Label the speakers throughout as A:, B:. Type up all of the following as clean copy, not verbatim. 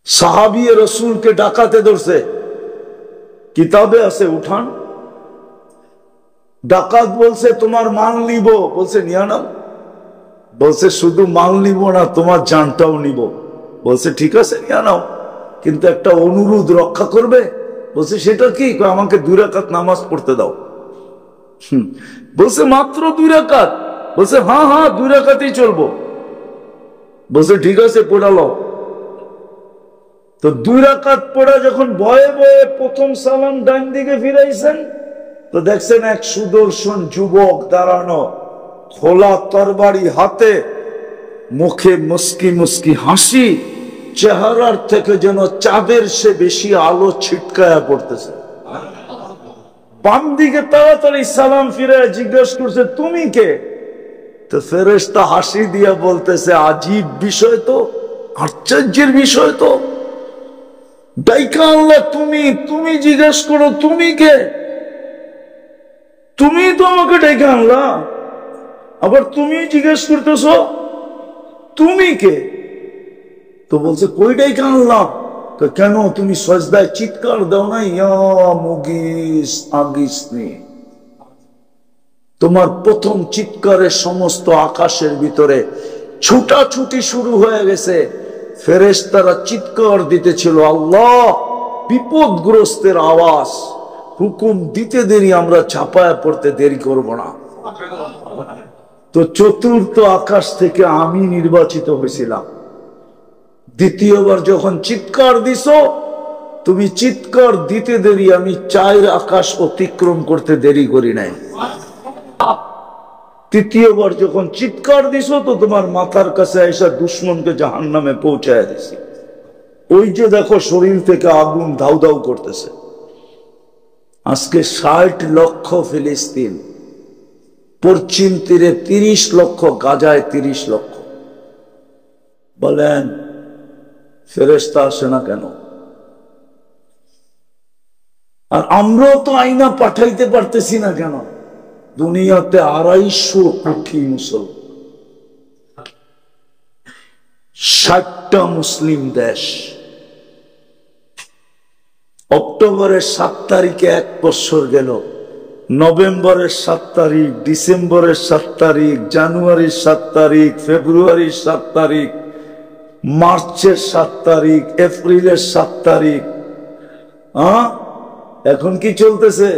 A: সাহাবী রসুলকে ডাকাতে ধরছে, কিতাবে আছে, উঠান। ডাকাত বলছে তোমার মাল নিব, বলছে নিয়া নাও। বলছে শুধু মাল নিব না, তোমার জানটাও নিব। বলছে ঠিক আছে নিয়া নাও, কিন্তু একটা অনুরোধ রক্ষা করবে। বলছে সেটা কি? আমাকে 2 রাকাত নামাজ পড়তে দাও। বলছে মাত্র 2 রাকাত? বলছে হ্যাঁ হ্যাঁ 2 রাকাতই চলবো। বলছে ঠিক আছে পড়ালো। তো 2 রাকাত পড়া যখন ভয়ে ভয়ে প্রথম সালাম ডান দিকে ফিরাইছেন, তো দেখছেন এক সুদর্শন যুবক দাঁড়ানো, খোলা তরবারি হাতে, মুখে মুস্কি মুস্কি হাসি, চেহারার থেকে যেন চাঁদের সে বেশি আলো ছিটকায়া পড়তেছে। বাম দিকে তাড়াতাড়ি সালাম ফিরে জিজ্ঞেস করছে তুমি কে? তো ফেরেশতা হাসি দিয়া বলতেছে আজীব বিষয় তো, আশ্চর্যের বিষয় তো, ডাইকা আল্লাহ তুমি, তুমি জিজ্ঞেস করো তুমি কে? তুমি তো আমাকে ডাইকা আনলা, আবার তুমি জিজ্ঞেস করতেছ তুমি কে? তো বলছে কই ডাইকা আনলাম? তো কেন তুমি সজদায় চিৎকার দাও না, ইয়া মুগিস আগিসনি? তোমার প্রথম চিৎকারে সমস্ত আকাশের ভিতরে ছুটাছুটি শুরু হয়ে গেছে। ফেরেশতারা চিৎকার দিতেছিল আল্লাহ বিপদগ্রস্তের আওয়াজ, হুকুম দিতে দেরি, আমরা ছাপায়া পড়তে দেরি করব না। তো চতুর্থ আকাশ থেকে আমি নির্বাচিত হয়েছিলাম। দ্বিতীয়বার যখন চিৎকার দিছ, তুমি চিৎকার দিতে দেরি, আমি 4 আকাশ অতিক্রম করতে দেরি করি নাই। তৃতীয়বার যখন চিৎকার দিছ, তো তোমার মাথার কাছে এসে দুশ্মনকে জাহান্নামে পৌঁছায় দিছি। ওই যে দেখো শরীর থেকে আগুন ধাউ ধাউ করতেছে। আজকে 60 লক্ষ ফিলিস্তিন, পশ্চিম তীরে 30 লক্ষ, গাজায় 30 লক্ষ। বলেন ফেরেশতা আসে না কেন? আর আমরাও তো আইনা পাঠাইতে পারতেছি না কেন? দুনিয়াতে 250 কোটি মুসলমান, 60টা মুসলিম দেশ। অক্টোবরের 7 তারিখে 1 বছর গেল, নভেম্বরের 7 তারিখ, ডিসেম্বরের 7 তারিখ, জানুয়ারির 7 তারিখ, ফেব্রুয়ারির 7 তারিখ, মার্চের 7 তারিখ, এপ্রিলের 7 তারিখ। এখন কি চলতেছে?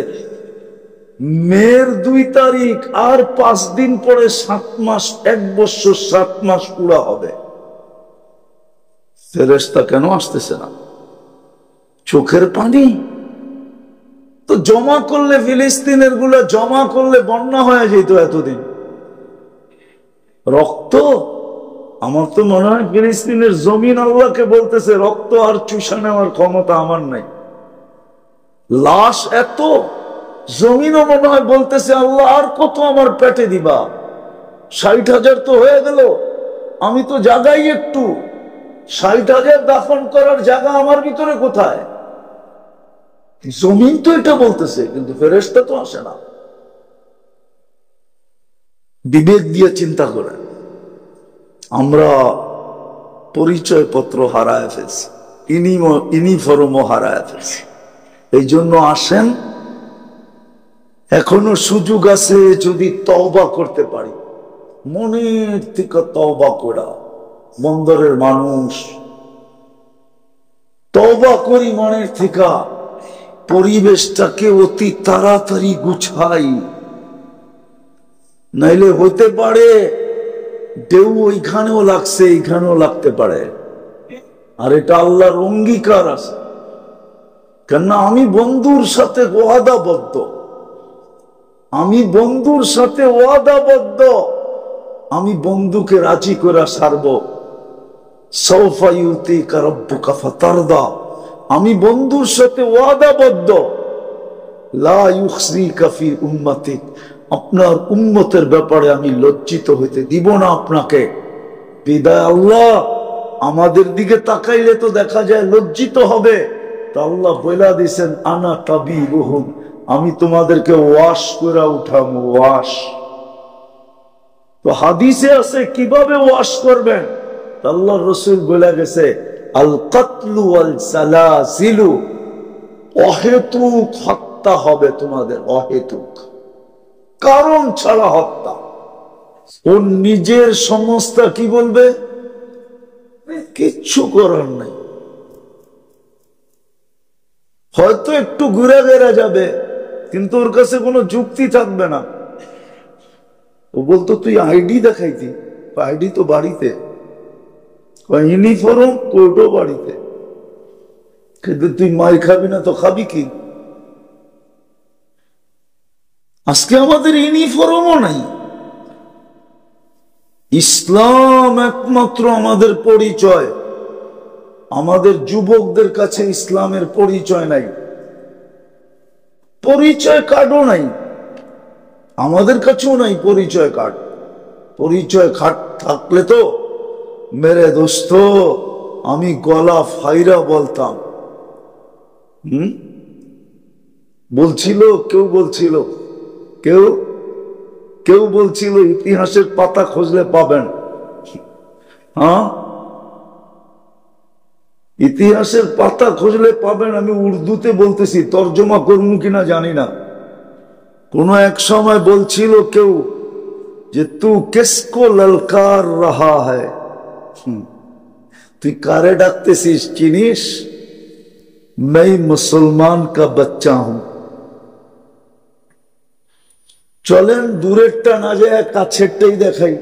A: মের 2 তারিখ, আর 5 দিন পরে 7 মাস, 1 বছর 7 মাস পুরা হবে। ফেরেশতা কেন আসতেছে না? চোখের পানি তো জমা করলে, ফিলিস্তিনের গুলো জমা করলে বন্যা হয়ে যেত এতদিন। রক্ত, আমার তো মনে হয় ফিলিস্তিনের জমিন আল্লাহকে বলতেছে রক্ত আর চুষা নেওয়ার ক্ষমতা আমার নাই। লাশ এত, জমিনও মনে হয় বলতেছে আল্লাহ আর কত আমার পেটে দিবা? 60,000 তো হয়ে গেল, আমি তো জাগাই একটু, 60,000 দাফন করার জায়গা আমার ভিতরে কোথায়? জমিন তো এটা বলতেছে, কিন্তু ফেরেশতা তো আসে না। বিবেক দিয়ে চিন্তা করে আমরা পরিচয় পত্র হারায় ফেলছি, ইউনিফর্মও হারায় ফেলছি। এই জন্য আসেন, এখনো সুযোগ আছে, যদি তওবা করতে পারি, মনের থেকে তওবা করা। বন্দরের মানুষ তওবা করি মনের থেকে, পরিবেশটাকে অতি তাড়াতাড়ি গুছাই, নাইলে হতে পারে ঢেউ ওইখানেও লাগছে, এইখানেও লাগতে পারে। আর এটা আল্লাহর অঙ্গীকার আছে, কেননা আমি বন্ধুর সাথে ওয়াদাবদ্ধ, আমি বন্ধুর সাথে ওয়াদাবদ্ধ, আমি বন্ধুকে রাজি করে সারব। সাউফা ইউতিকা রাব্বুকা ফাতারদা, আমি বন্ধুর সাথে ওয়াদাবদ্ধ। লা ইউখজিকা ফি উম্মতিক, আপনার উম্মতের ব্যাপারে আমি লজ্জিত হইতে দিব না আপনাকে। বিদায় আল্লাহ, আমাদের দিকে তাকাইলে তো দেখা যায় লজ্জিত হবে। তা আল্লাহ বইলা দিছেন আনা তাবিবুহুম, আমি তোমাদেরকে ওয়াশ করে উঠাবো। ওয়াশ তো হাদিসে আছে কিভাবে ওয়াশ করবেন, আল্লাহ রসুল বলে গেছে আল কাতলু ওয়াল সালাসিলু, অহেতুক হত্যা হবে তোমাদের, অহেতুক কারণ ছাড়া হত্যা। ওর নিজের সংস্থা কি বলবে? কিচ্ছু করার নাই, হয়তো একটু ঘুরে বেড়া যাবে, কিন্তু ওর কাছে কোনো যুক্তি থাকবে না। ও বলতো তুই আইডি দেখাইতি, আইডি তো বাড়িতে, ইউনিফর্ম কোর্টও বাড়িতে, কিন্তু তুই মার খাবি না তো খাবি কি? আজকে আমাদের ইউনিফর্মও নাই। ইসলাম একমাত্র আমাদের পরিচয়। আমাদের যুবকদের কাছে ইসলামের পরিচয় নাই, পরিচয় কার্ডও নাই, আমাদের কাছেও নাই পরিচয় কার্ড। পরিচয় কার্ড থাকলে তো মেরে দোস্ত আমি গলা ফাইরা বলতাম। বলছিল কেউ, বলছিল কেউ, কেউ বলছিল ইতিহাসের পাতা খুঁজলে পাবেন। হ্যাঁ, ইতিহাসের পাতা খুঁজলে পাবেন। আমি উর্দুতে বলতেছি, তর্জমা করবো কিনা জানি না। কোন এক সময় বলছিল কেউ যে তু কিসকো ললকার রাহা হ্যায়, তুই কারে ডাকতেছিস চিনিস? मैं মুসলমান কা বাচ্চা হুঁ। চলেন দূরেরটা না যায় কাছেরটাই দেখাই।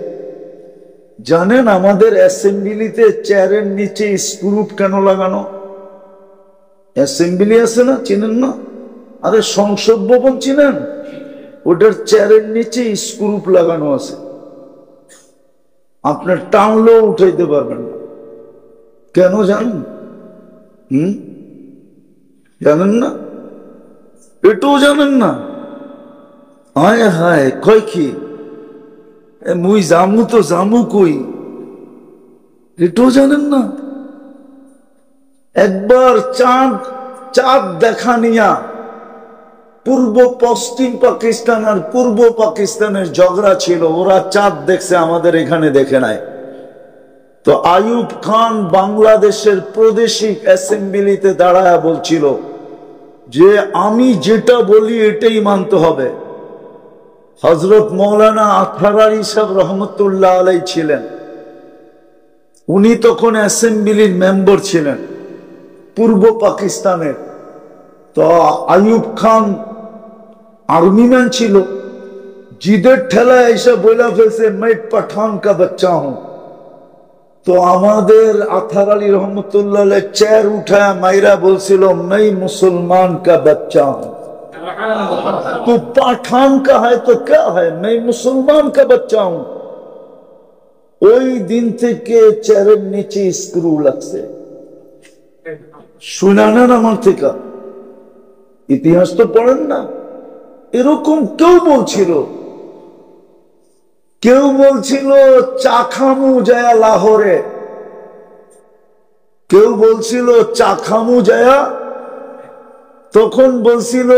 A: জানেন আমাদের অ্যাসেম্বলিতে চেয়ারের নিচে স্ক্রু কেন লাগানো? অ্যাসেম্বলি আছে না, চিনেন না? আরে সংসদ ভবন চিনেন? ওটার চেয়ারের নিচে স্ক্রু লাগানো আছে, আপনার টানলেও উঠাইতে পারবেন না। কেন জানেন? জানেন না? এটাও জানেন না? হায় হায়, কয় কি মুই জামু তো জামু কই, এটাও জানেন না? একবার চাঁদ দেখা নিয়া পূর্ব পশ্চিম পাকিস্তান আর পূর্ব পাকিস্তানের ঝগড়া ছিল, ওরা চাঁদ দেখছে, আমাদের এখানে দেখে নাই। তো আইয়ুব খান বাংলাদেশের প্রাদেশিক অ্যাসেম্বলিতে দাঁড়ায় বলছিল যে আমি যেটা বলি এটাই মানতে হবে। হযরত মৌলানা আতহার আলী সাহেব রহমতুল্লাহ আলাই ছিলেন, উনি তখন অ্যাসেম্বলির মেম্বার ছিলেন পূর্ব পাকিস্তানের। তো আইয়ুব খান আর্মি ম্যান ছিল, জিদের ঠেলায় এসে বইলা ফেলছে मैं पठान का बच्चा हूं। তো আমাদের আতহার আলী রহমতুল্লাহ চেয়ার উঠায় মাইরা বলছিল मैं मुसलमान का बच्चा हूं। तो पठान का है तो क्या है, मैं मुसलमान का बच्चा हूं। ওই দিন থেকে চেয়ারের নিচে স্ক্রু লাগছে। শুনানেন আমার থেকে, ইতিহাস তো পড়েন না? এরকম কেউ বলছিল, কেউ বলছিল চা খামু যায়া লাহোরে, কেউ বলছিল চা খামু যায়া, তখন বলছিল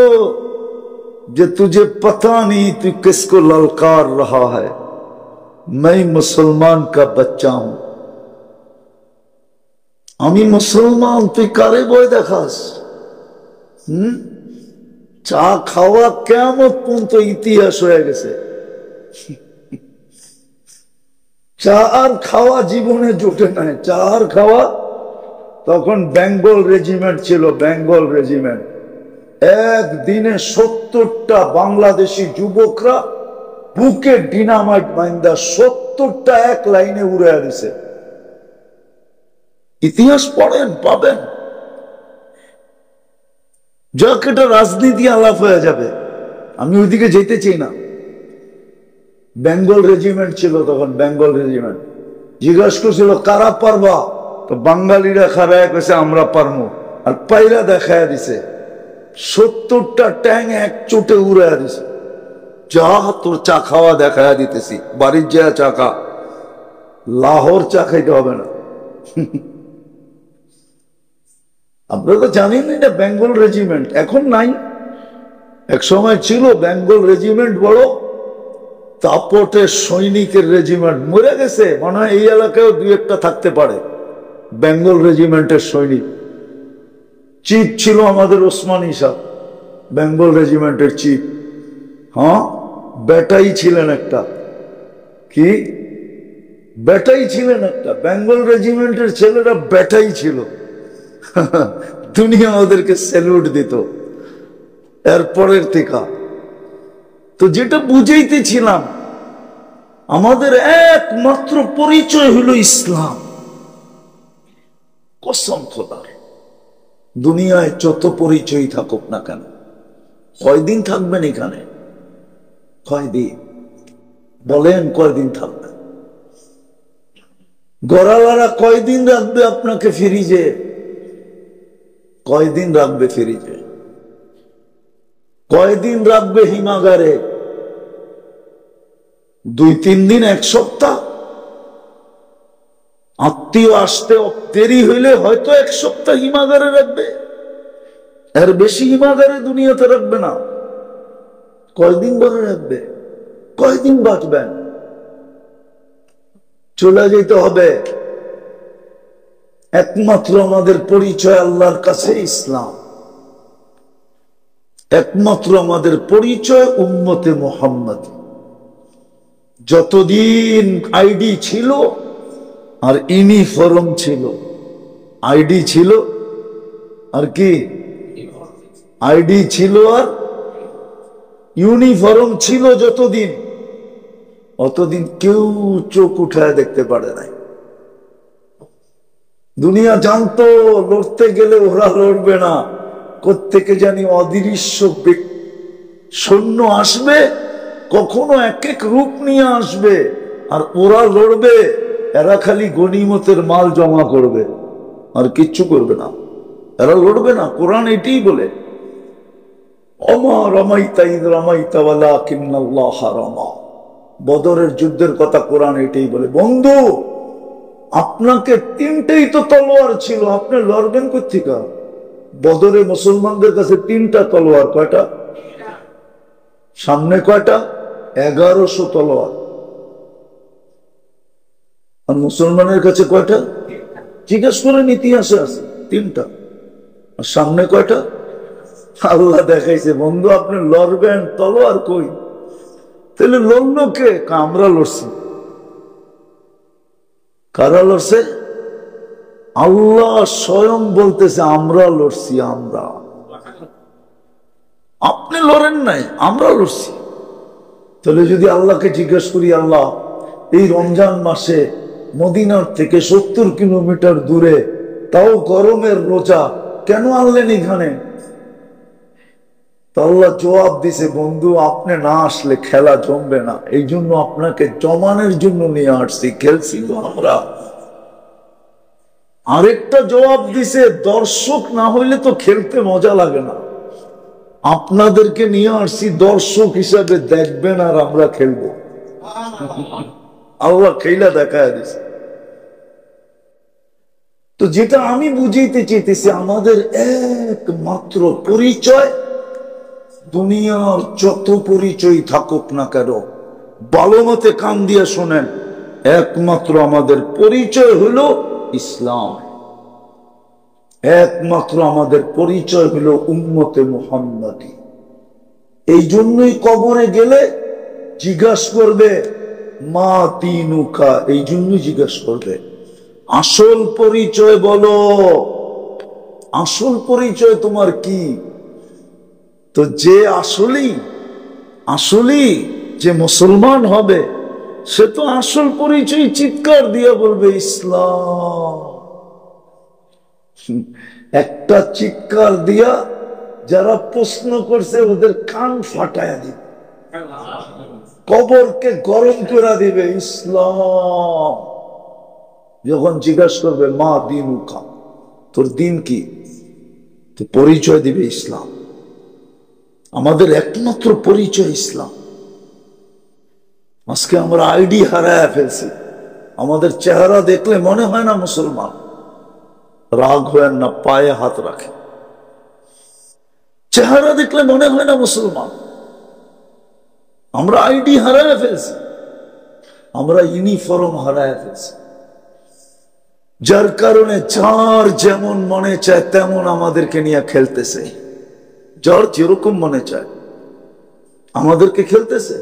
A: যে তুঝে পতা নেই তুই কিসকো ললকার রহা হ্যায়, मैं মুসলমান কা বাচ্চা হুঁ। আমি মুসলমান, তুই কারে বই দেখাস? চা খাওয়া কিয়ামত পর্যন্ত ইতিহাস হয়ে গেছে। চা আর খাওয়া জীবনে জোটে নাই, চা আর খাওয়া। তখন বেঙ্গল রেজিমেন্ট ছিল, বেঙ্গল রেজিমেন্ট। একদিনে 70টা বাংলাদেশি যুবকরা বুকে ডিনামাইট বাইন্দা 70টা এক লাইনে উড়ে দিছে। ইতিহাস পড়েন, পাবেন। যাক, এটা রাজনীতি আলাপ হয়ে যাবে, আমি ওইদিকে যেতে চাই না। বেঙ্গল রেজিমেন্ট ছিল তখন, বেঙ্গল রেজিমেন্ট। জিজ্ঞাসা করছিল কারা পারবা, তো বাঙালিরা খারায় কইছে আমরা পারমু, আর পাইরা দেখায় দিছে। 70টা ট্যাং এক চোটে উড়ে দিছে। যা তোর চা খাওয়া দেখায় দিতেছি, বাড়ির যা চা খা, লাহোর চা খাইতে হবে না। আপনারা তো জানেন এটা বেঙ্গল রেজিমেন্ট, এখন নাই, এক সময় ছিল বেঙ্গল রেজিমেন্ট বড়। তাপটে সৈনিকের রেজিমেন্ট মরে গেছে, মনে হয় এই এলাকায়ও দুই একটা থাকতে পারে। বেঙ্গল রেজিমেন্টের সৈনিক, চিফ ছিল আমাদের ওসমানী সাহ, বেঙ্গল রেজিমেন্টের চিফ। হ্যাঁ, বেটাই ছিলেন একটা, কি বেটাই ছিলেন একটা, বেঙ্গল রেজিমেন্টের ছেলেরা বেটাই ছিল। দুনিয়া ওদেরকে স্যালুট দিত এরপরের থেকে। তো যেটা বুঝাইতেছিলাম, আমাদের একমাত্র পরিচয় হলো ইসলাম। কসম খোদার, দুনিয়ায় যত পরিচয় থাকুক না কেন, কয়দিন থাকবেন এখানে? কয়দিন বলেন, কয়দিন থাকবেন? গড়ালারা কয়দিন রাখবে আপনাকে ফ্রিজে? কয়দিন রাখবে ফ্রিজে? কয়দিন রাখবে হিমাগারে? 2-3 দিন, 1 সপ্তাহ? আত্মীয় আসতে দেরি হইলে হয়তো 1 সপ্তাহ হিমাগারে রাখবে, এর বেশি হিমাগারে দুনিয়াতে রাখবে না। কয়দিন ধরে রাখবে? কয়দিন বাঁচবেন? চলে যেতে হবে। একমাত্র আমাদের পরিচয় আল্লাহর কাছে ইসলাম, একমাত্র আমাদের পরিচয় উম্মতে মুহাম্মদ। যতদিন আইডি ছিল আর ইউনিফর্ম ছিল, আইডি ছিল আর কি, আইডি ছিল আর ইউনিফর্ম ছিল, যতদিন অতদিন কেউ চোখ উঠায় দেখতে পারে নাই। দুনিয়া জানতো লড়তে গেলে ওরা লড়বে না, কোত্থেকে জানি অদৃশ্য সৈন্য আসবে, কখনো এক এক রূপ নিয়ে আসবে, আর ওরা লড়বে। এরা খালি গনিমতের মাল জমা করবে, আর কিচ্ছু করবে না। এরা লড়বে না। কোরআন এটাই বলে, অমা রমাইতা ইদ রমাইতা ওয়ালাকিন্নাল্লাহ রামা। বদরের যুদ্ধের কথা কোরআন এটাই বলে। বন্ধু, আপনাকে 3টেই তো তলোয়ার ছিল, আপনি লড়বেন কোত্থেকে? বদরে মুসলমানদের কাছে 3টা তলোয়ার। কয়টা? সামনে কয়টা? 1100 তলোয়ার। আর মুসলমানের কাছে কয়টা? জিজ্ঞেস করেন, ইতিহাসে আছে 3টা। আর সামনে কয়টা? আল্লাহ দেখাইছে। বন্ধু, আপনি লড়বেন, তলোয়ার কই? তাহলে লড়লো কে? আমরা লড়ছি। কারা লড়ছে? আল্লাহ স্বয়ং বলতেছে, আমরা লড়ছি। আমরা, আপনি লড়েন নাই, আমরা লড়ছি। তাহলে যদি আল্লাহকে জিজ্ঞেস করি, আল্লাহ এই রমজান মাসে মদিনার থেকে 70 কিলোমিটার দূরে, তাও গরমের রোজা, কেন আনলেন এখানে? আল্লাহ জবাব দিছে, বন্ধু আপনি না আসলে খেলা জমবে না, এই জন্য আপনাকে জমানের জন্য নিয়ে আসছি, খেলছি আমরা। আরেকটা জবাব দিছে, দর্শক না হইলে তো খেলতে মজা লাগে না, আপনাদেরকে নিয়ে আসছি দর্শক হিসাবে, দেখবেন আর আমরা খেলবো। আল্লাহ খেলা দেখায় দিছে। তো যেটা আমি বুঝাইতে চাইতেছি, আমাদের একমাত্র পরিচয়, দুনিয়ার যত পরিচয় থাকুক না কেন, ভালো মতে কান দিয়ে শোনেন, একমাত্র আমাদের পরিচয় হলো ইসলাম। একমাত্র আমাদের পরিচয় হলো উম্মতে মুহাম্মাদি। এই জন্যই কবরে গেলে জিজ্ঞাসা করবে, মা দীনুকা, এই জন্যই জিজ্ঞাসা করবে, আসল পরিচয় বলো, আসল পরিচয় তোমার কি? তো যে আসলেই যে মুসলমান হবে, সে তো আসল পরিচয় চিৎকার দিয়ে বলবে ইসলাম। একটা চিৎকার দিয়া যারা প্রশ্ন করছে ওদের কান ফাটায়া দিবে, কবরকে গরম করে দিবে। ইসলাম যখন জিজ্ঞাসা করবে, মা দীনুকা, তোর দিন কি? তো পরিচয় দিবে ইসলাম। আমাদের একমাত্র পরিচয় ইসলাম। আজকে আমরা আইডি হারায় ফেলছি। আমাদের চেহারা দেখলে মনে হয় না মুসলমান। রাগ হয় না, পায়ে হাত রাখে। চেহারা দেখলে মনে হয় না মুসলমান। আমরা আইডি হারায় ফেলছি, আমরা ইউনিফর্ম হারায় ফেলছি। যার কারণে যার যেমন মনে চায় তেমন আমাদেরকে নিয়ে খেলতেছে, যার যেরকম মনে চায় আমাদেরকে খেলতেছে।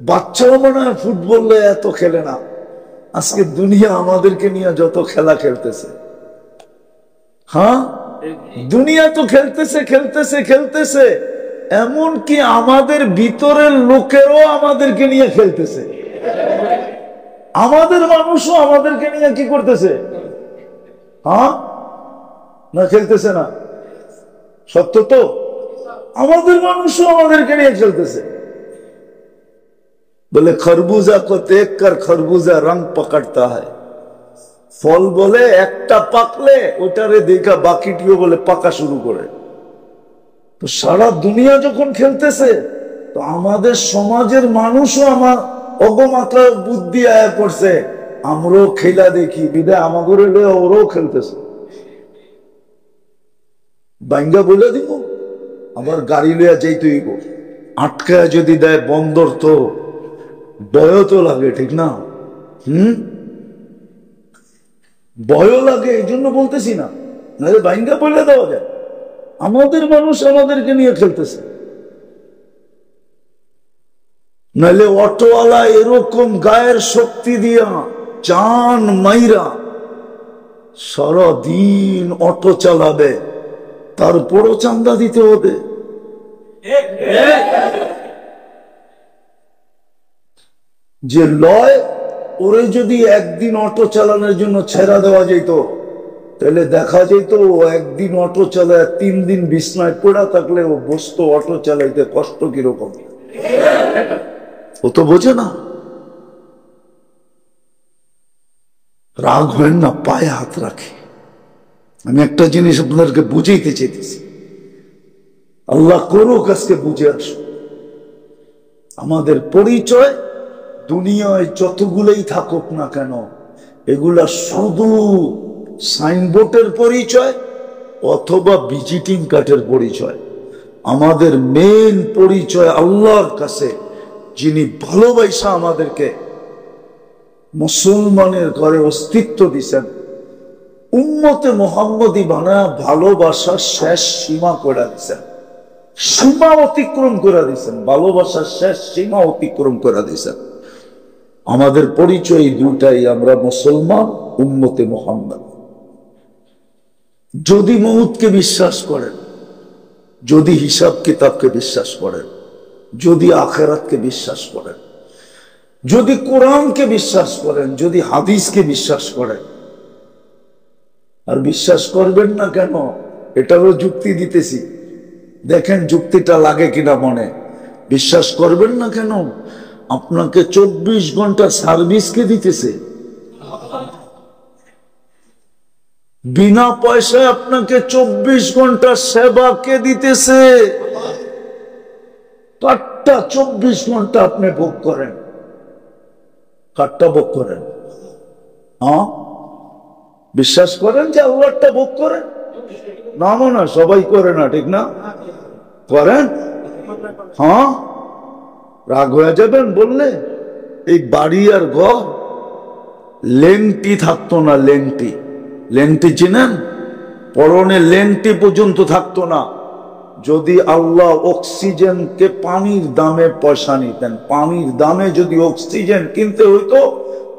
A: বাচ্চাও মনে হয় ফুটবল এত খেলে না, আজকে দুনিয়া আমাদেরকে নিয়ে যত খেলা খেলতেছে। হ্যাঁ, দুনিয়া তো খেলতেছে খেলতেছে খেলতেছে, এমন কি আমাদের ভিতরের লোকেরও আমাদেরকে নিয়ে খেলতেছে। আমাদের মানুষও আমাদেরকে নিয়ে কি করতেছে? হ্যাঁ না, খেলতেছে না? সত্য তো, আমাদের মানুষও আমাদেরকে নিয়ে খেলতেছে। বলে খরবুজা কো দেখ কর খরবুজা রং পকড়তা হয়। ফল বলে একটা পাকলে ওটারে দেখা বাকিটিও বলে পাকা শুরু করে। তো সারা দুনিয়া যখন খেলতেছে, তো আমাদের সমাজের মানুষও আমার অগমাত্রার বুদ্ধি আয়া পড়ছে, আমরাও খেলা দেখি, বিদায় আমাদের ওরাও খেলতেছে। বাইঙ্গা বলে দিব, আবার গাড়ি লইয়া যাইতেই আটকায় যদি দেয় বন্দর, তো ভয় তো লাগে, ঠিক না? ভয় লাগে, এই জন্য বলতেছি না, নাহলে বাইঙ্গা বলে দেওয়া যায়। আমাদের মানুষ আমাদেরকে নিয়ে খেলতেছে। নাহলে অটোওয়ালা এরকম গায়ের শক্তি দিয়া চান মাইরা সারাদিন অটো চালাবে, তারপরও চান্দা দিতে হবে। যে লয় ওরে যদি একদিন অটো চালানোর জন্য ছেড়া দেওয়া যেত, তাহলে দেখা যেত ও একদিন অটো চালায় 3 দিন বিছনায় পড়া থাকলে ও বসতো অটো চালাইতে কষ্ট কিরকম। ও তো বোঝে না। রাগ হয় না, পায়ে হাত রাখে। আমি একটা জিনিস আপনাদেরকে বুঝাইতে চাইতেছি, আল্লাহ করুক আজকে বুঝে আসো। আমাদের পরিচয় দুনিয়ায় যতগুলোই থাকুক না কেন, এগুলা শুধু সাইনবোর্ডের পরিচয় অথবা ভিজিটিং কার্ডের পরিচয়। আমাদের মেইন পরিচয় আল্লাহর কাছে, যিনি ভালোবাসা আমাদেরকে মুসলমানের ঘরে অস্তিত্ব দিচ্ছেন, উম্মতে মুহাম্মদী বানায়া ভালোবাসার শেষ সীমা করে দিচ্ছেন, সীমা অতিক্রম করে দিচ্ছেন, ভালোবাসার শেষ সীমা অতিক্রম করে দিচ্ছেন। আমাদের পরিচয় দুটাই, আমরা মুসলমান, উম্মতে মুহাম্মদ। যদি মউতকে বিশ্বাস করেন, যদি হিসাব কিতাবকে বিশ্বাস করেন, যদি আখিরাতকে বিশ্বাস করেন, যদি কোরআনকে বিশ্বাস করেন, যদি হাদিসকে বিশ্বাস করেন, আর বিশ্বাস করবেন না কেন এটারও যুক্তি দিতেছি, দেখেন যুক্তিটা লাগে কিনা মনে। বিশ্বাস করবেন না কেন, আপনাকে 24 ঘন্টা সার্ভিস কে দিতেছে, বিনা পয়সায় আপনাকে 24 ঘন্টা সেবা কে দিতেছে। কাটটা 24 ঘন্টা আপনি ভোগ করেন, কাটটা ভোগ করেন। হ্যাঁ, বিশ্বাস করেন যে আল্লাহটা ভোগ করেন? না না, সবাই করে না, ঠিক না? করেন? হ্যাঁ, রাগ হয়ে যাবেন বললে। এই বাড়ি আর ঘর লেংটি থাকতো না, লেংটি, লেংটি চিনেন? পরনে লেংটি পর্যন্ত থাকতো না। যদি আল্লাহ অক্সিজেনকে পানির দামে পয়সা নিতেন, পানির দামে যদি অক্সিজেন কিনতে হইতো,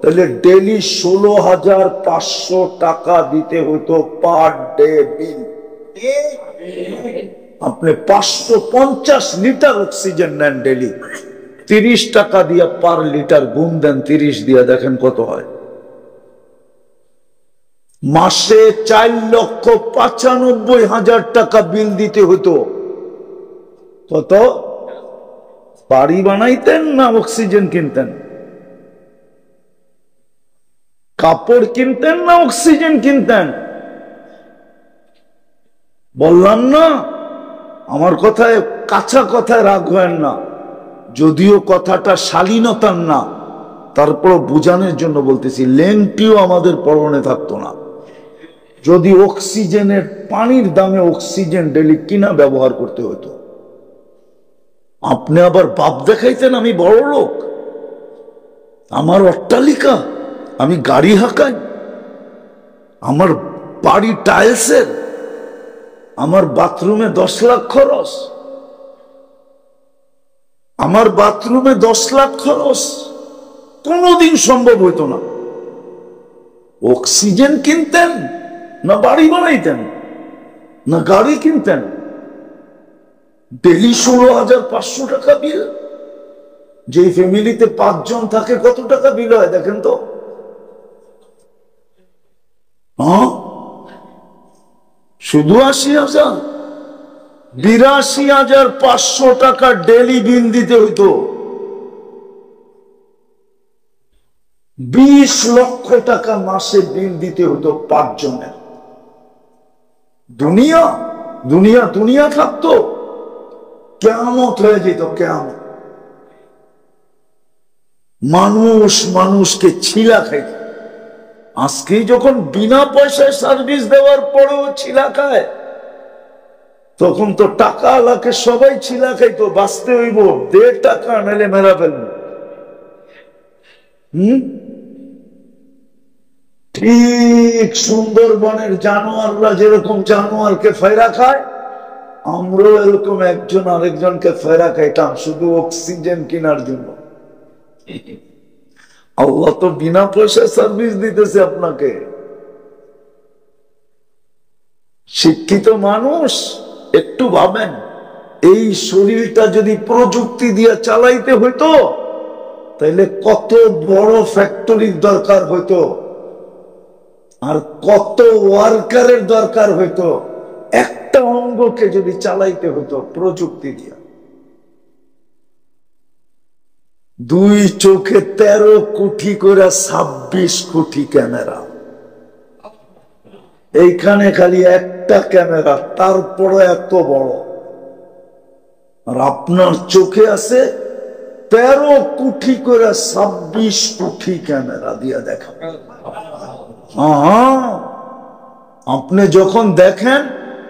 A: তাহলে ডেলি 16,500 টাকা দিতে হইতো পার ডে বিল। আপনি 550 লিটার অক্সিজেন নেন ডেলি, 30 টাকা দিয়ে পার লিটার গুণ দেন 30 দিয়ে, দেখেন কত হয়। মাসে 4,95,000 টাকা বিল দিতে হতো। কত? বাড়ি বানাইতেন না অক্সিজেন কিনতেন? কাপড় কিনতেন না অক্সিজেন কিনতেন? বললাম না, আমার কথায় কাঁচা কথায় রাগ হয় না, যদিও কথাটা শালীনতার না, তারপর বুঝানোর জন্য বলতেছি। লেংটিও আমাদের পরনে থাকতো না যদি অক্সিজেনের, পানির দামে অক্সিজেন ডেলি কিনা ব্যবহার করতে হতো। আপনি আবার বাপ দেখাইতেন আমি বড় লোক, আমার অট্টালিকা, আমি গাড়ি হাঁকাই, আমার বাড়ি টাইলসের, আমার বাথরুমে 10 লাখ খরচ, আমার বাথরুমে 10 লাখ খরচ কোনদিন সম্ভব হইতো না। অক্সিজেন কিনতেন না বাড়ি বানাইতেন না গাড়ি কিনতেন? ডেলি 16,500 টাকা বিল। যে ফ্যামিলিতে 5 জন থাকে কত টাকা বিল হয় দেখেন তো? শুধু 80,000, 82,500 টাকা ডেলি বিল দিতে হইতো। 20 লক্ষ টাকা মাসে বিল দিতে হতো 5 জনের। দুনিয়া দুনিয়া দুনিয়া থাকতো, কিয়ামত হয়ে যেত, কিয়ামত। মানুষ মানুষকে ছিলা খাইত। আজকে যখন বিনা পয়সায় সার্ভিস দেওয়ার পরেও ছিলা খায়, তখন তো টাকা আলাকে সবাই ছিলা খাইতো। বাঁচতে হইব 1.5 টাকা নাইলে মেরা ফেলবে। ঠিক সুন্দরবনের জানোয়াররা যেরকম জানোয়ারকে ফেরা খায়, আমরাও এরকম একজন আরেকজনকে ফেরা খাইতাম শুধু অক্সিজেন কেনার জন্য। আল্লাহ তো বিনা পয়সায় সার্ভিস দিতেছে আপনাকে। শিক্ষিত মানুষ একটু ভাবেন, এই শরীরটা যদি প্রযুক্তি দিয়ে চালাইতে হইতো তাহলে কত বড় ফ্যাক্টরির দরকার হইতো, আর কত ওয়ার্কারের দরকার হইতো একটা অঙ্গকে যদি চালাইতে হইতো প্রযুক্তি দিয়া। 2 চোখে 13 কোটি করে 26 কোটি ক্যামেরা। এইখানে খালি একটা ক্যামেরা, তারপরে এত বড়। আর আপনার চোখে আছে 13 কোটি করে 26 কোটি ক্যামেরা দিয়া দেখা। আপনি যখন দেখেন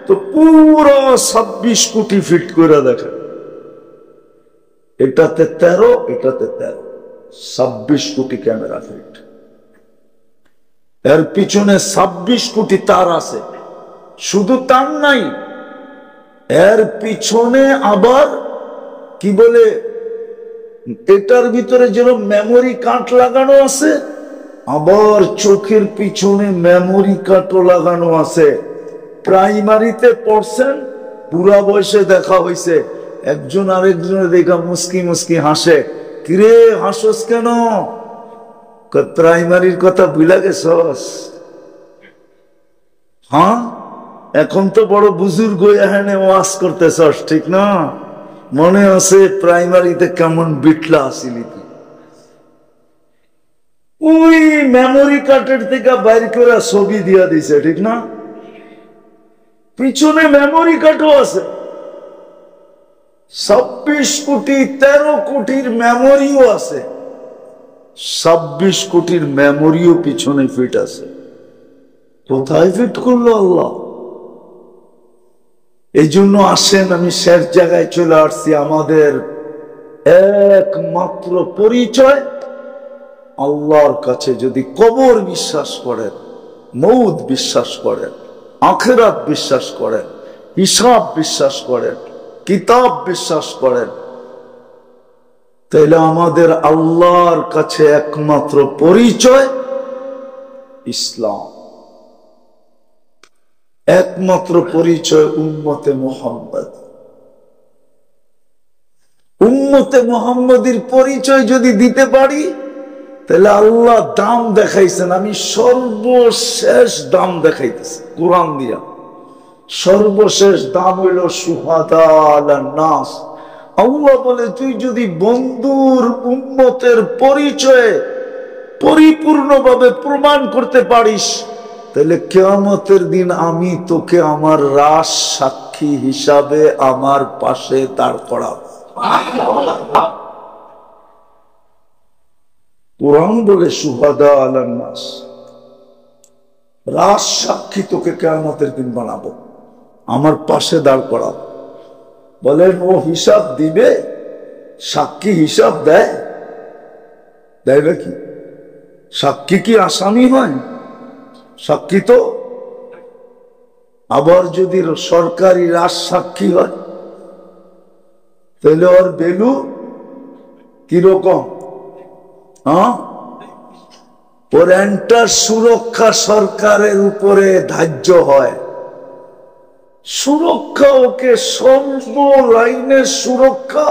A: তো পুরো 26 কোটি ফিট করে দেখেন। এটাতে 13, এটাতে 13, 26 কোটি ক্যামেরা ফিট। এর পিছনে 26 কোটি তার আছে। শুধু তার নাই, এর পিছনে আবার কি বলে, এটার ভিতরে যেরকম মেমোরি কার্ড লাগানো আছে, আবার চোখের পিছনে মেমোরি কার্ডও লাগানো আছে। প্রাইমারিতে পড়ছেন, বুড়া বয়সে দেখা হয়েছে, একজন আরেকজনের দেখা মুস্কি মুস্কি হাসে। কিরে হাসস কেন? প্রাইমারির কথা ভুলা গেছস? হ্যাঁ, এখন তো বড় বুজুর্গ এখানে ওয়াজ করতেছস, ঠিক না? মনে আছে প্রাইমারিতে কেমন বিটলা আসিলি তুই? ওই মেমোরি কার্ডের থেকে বাইর করে ছবি দিয়া দিছে, ঠিক না? পিছনে মেমোরি কার্ডও আছে। 26 কোটি 13 কোটির মেমোরিও আছে। 26 কোটির মেমোরিও পিছনে ফিট আছে। কোথায় ফিট করলো আল্লাহ? এই জন্য আসেন, আমি শেষ জায়গায় চলে আসছি। আমাদের একমাত্র পরিচয় আল্লাহর কাছে যদি কবর বিশ্বাস করেন, মৌত বিশ্বাস করেন, আখিরাত বিশ্বাস করেন, হিসাব বিশ্বাস করেন, কিতাব বিশ্বাস করেন, তাহলে আমাদের আল্লাহর কাছে একমাত্র পরিচয় ইসলাম। একমাত্র পরিচয় উম্মতে মুহাম্মদ। উম্মতে মুহাম্মদের পরিচয় যদি দিতে পারি, তাহলে আল্লাহ দাম দেখাইছেন। আমি সর্বশেষ দাম দেখাইতেছি কোরআন দিয়া। সর্বশেষ দাম হইল শুহাদা আলান নাস। আল্লাহ বলে, তুই যদি বন্ধুর উম্মতের পরিচয় পরিপূর্ণভাবে প্রমাণ করতে পারিস, তাহলে কিয়ামতের দিন আমি তোকে আমার রাজ সাক্ষী হিসাবে আমার পাশে দাঁড় করাবো। কোরআন বলে শুহাদা আলান নাস, রাজ সাক্ষী তোকে কিয়ামতের দিন বানাবো, আমার পাশে দাঁড় করাবো। বলেন, ও হিসাব দিবে? সাক্ষী হিসাব দেয়? দেয় নাকি? সাক্ষী কি আসামি হয়? সাক্ষী তো। আবার যদি সরকারি রাজ সাক্ষী হয় তাহলে ওর ভ্যালু কিরকম? ওর এন্টার সুরক্ষা সরকারের উপরে ধার্য হয়। সুরক্ষা ওকে সর্ব লাইনের সুরক্ষা,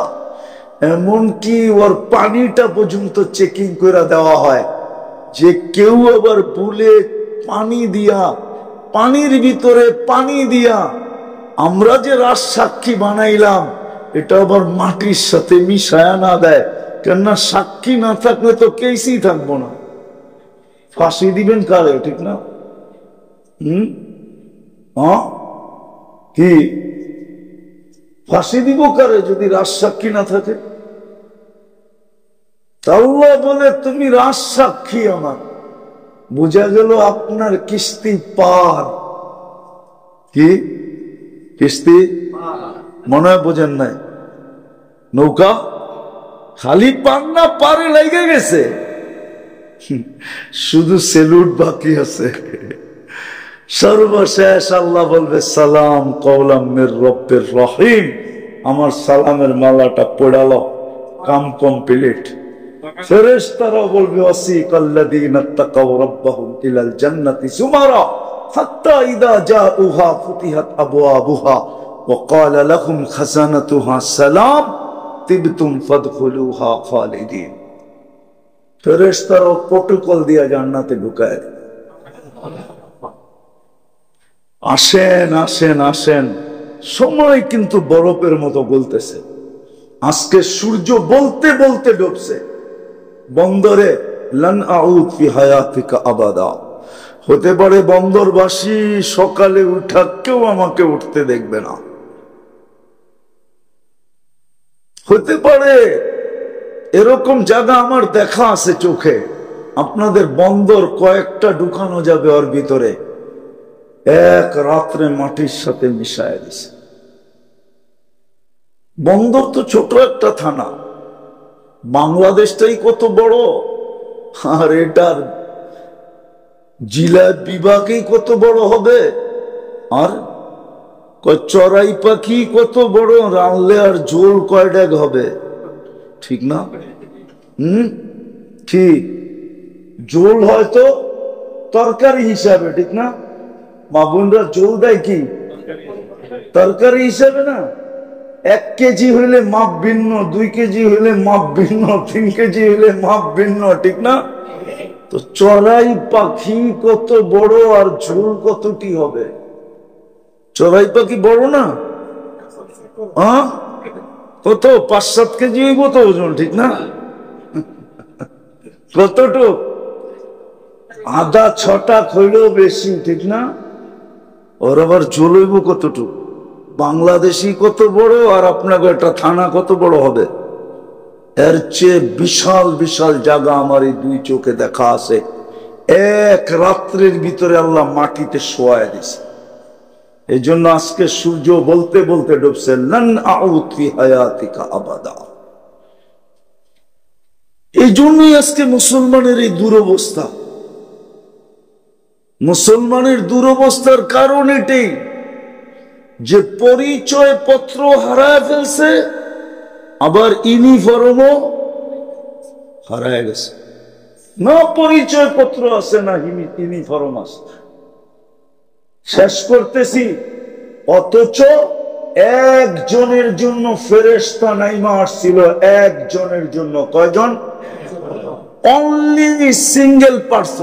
A: এমনকি ওর পানিটা পর্যন্ত চেকিং করে দেওয়া হয় যে কেউ আবার ভুলে পানি দিয়া, পানির ভিতরে পানি দিয়া আমরা যে রাজ সাক্ষী বানাইলাম এটা আবার মাটির সাথে মিশায়া না দেয়। কেননা সাক্ষী না থাকলে তো কেসই থাকবো না, ফাঁসি দিবেন কারে? ঠিক না? কি ফাঁসি দিব কারে যদি রাজ সাক্ষী না থাকে? আল্লাহ বলে তুমি রাজ সাক্ষী আমার। বোঝা গেল আপনার কিস্তি পার। কি কিস্তি? মনে হয় বোঝেন নাই। নৌকা খালি পান না, পারে লেগে গেছে, শুধু সেলুট বাকি আছে। সর্বশেষ আল্লাহ বলবে সালাম কওলাম মির রব্বির রহিম। আমার সালামের মালাটা পড়ালো, কাম কমপ্লিট। ফেরেশতারা বলবে ওয়াসিকাল্লাযীনা তাকাউ রাব্বাহুম ইলাল জান্নাতি সুমারা হাত্তা ইযা জাউহা ফুতিহাত আবওয়াবুহা ওয়া ক্বালা লাহুম খাযানাতুহা সালাম তিবতুম ফাদখুলুহা খালিদিন। ফেরেশতারা প্রটোকল দিয়া জান্নাতে ঢুকায়। আসেন আসেন আসেন। সময় কিন্তু বরফের মতো বলতেছে। আজকে সূর্য বলতে বলতে ডুবছে বন্দরে। লান আউদ ফি হায়াতিকা আবাদা। হতে পারে বন্দরবাসী সকালে উঠা কেউ আমাকে উঠতে দেখবে না। হতে পারে এরকম জায়গা আমার দেখা আছে চোখে। আপনাদের বন্দর কয়েকটা ঢুকানো যাবে ওর ভিতরে, এক রাত্রে মাটির সাথে মিশায় দিছে। বন্দর তো ছোট একটা থানা, বাংলাদেশটাই কত বড়, আর এটার জেলা বিভাগই কত বড় হবে। আর চড়াই পাখি কত বড়, রানলে আর ঝোল কয় ডেগ হবে। ঠিক না? ঠিক। ঝোল হয়তো তরকারি হিসাবে, ঠিক না? মা বোনরা ঝোল দেয় কি তরকারি হিসাবে না। 1 কেজি হইলে মাপ ভিন্ন, 2 কেজি হইলে মাপ ভিন্ন, 3 কেজি হইলে মাপ ভিন্ন, ঠিক না? তো চড়াই পাখি কত বড় আর ঝোল কতটি হবে? চড়াই পাখি বড় না? কত 5-7 কেজি হইব তো ওজন, ঠিক না? কতটুক? আধা 6টা হইলেও বেশি, ঠিক না? ওর আবার ঝোল হইব কতটুক? বাংলাদেশি কত বড় আর আপনাকে একটা থানা কত বড় হবে? এর চেয়ে বিশাল বিশাল জায়গা আমার এই 2 চোখে দেখা আছে। এক রাত্রের ভিতরে আল্লাহ মাটিতে শোয়ায় দিছে। এই জন্য আজকে সূর্য বলতে বলতে ডুবছে। লান আউদ ফি হায়াতিকা আবাদা। এই জন্যই আজকে মুসলমানের এই দুরবস্থা। মুসলমানের দুরবস্থার কারণ এটাই যে পরিচয় পত্র হারায় ফেলছে, আবার ইউনিফর্মও হারায় গেছে। না পরিচয় পত্র আছে, না ইউনিফর্ম আছে। শেষ করতেছি। অথচ একজনের জন্য ফেরেশতা নাইমা আসছিল, একজনের জন্য। কয়জন? Only single person.